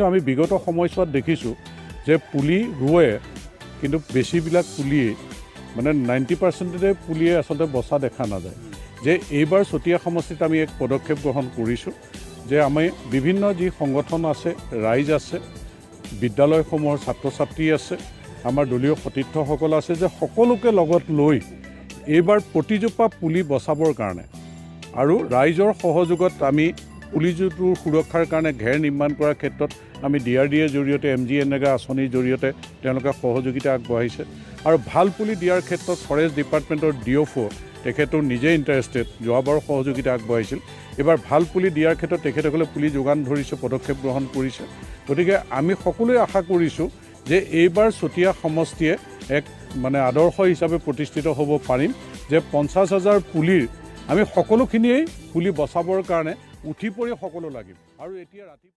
কিন্তু আমি বিগত সময়ছোৱাত দেখিছোঁ যে পুলি ৰুৱে কিন্তু বেছিবিলাক পুলিয়ে মানে 90% পুলিয়ে আচলতে বচা দেখা নাযায় যে এইবাৰ চতিয়া সমষ্টিত আমি এক পদক্ষেপ গ্ৰহণ কৰিছোঁ যে আমি বিভিন্ন যি সংগঠন আছে ৰাইজ আছে বিদ্যালয়সমূহৰ ছাত্ৰ ছাত্ৰী আছে আমাৰ দলীয় সতীৰ্থসকল আছে যে সকলোকে লগত লৈ এইবাৰ প্ৰতিজোপা পুলি বচাবৰ কাৰণে আৰু ৰাইজৰ সহযোগত আমি পুলিজোপাৰ সুৰক্ষাৰ কাৰণে ঘেৰ নিৰ্মাণ কৰাৰ ক্ষেত্ৰত আমি DRDAৰ জৰিয়তে MGNREGA আঁচনিৰ জৰিয়তে তেওঁলোকে সহযোগিতা আগবঢ়াইছে আৰু ভাল পুলি দিয়াৰ ক্ষেত্ৰত ফৰেষ্ট ডিপাৰ্টমেণ্টৰ DFO তেখেতৰ নিজে ইণ্টাৰেষ্টেড যোৱাবাৰ সহযোগিতা আগবঢ়াইছিল এবাৰ ভাল পুলি দিয়াৰ ক্ষেত্ৰত তেখেতসকলে পুলি যোগান ধৰিছে পদক্ষেপ গ্ৰহণ কৰিছে গতিকে আমি সকলোৱে আশা কৰিছোঁ যে এইবাৰ চতিয়া সমষ্টিয়ে এক মানে আদৰ্শ হিচাপে প্ৰতিষ্ঠিত হ'ব পাৰিম যে 50,000 পুলিৰ আমি সকলোখিনিয়েই পুলি বচাবৰ কাৰণে উঠি পৰি সকলো লাগিব আৰু এতিয়া ৰাতি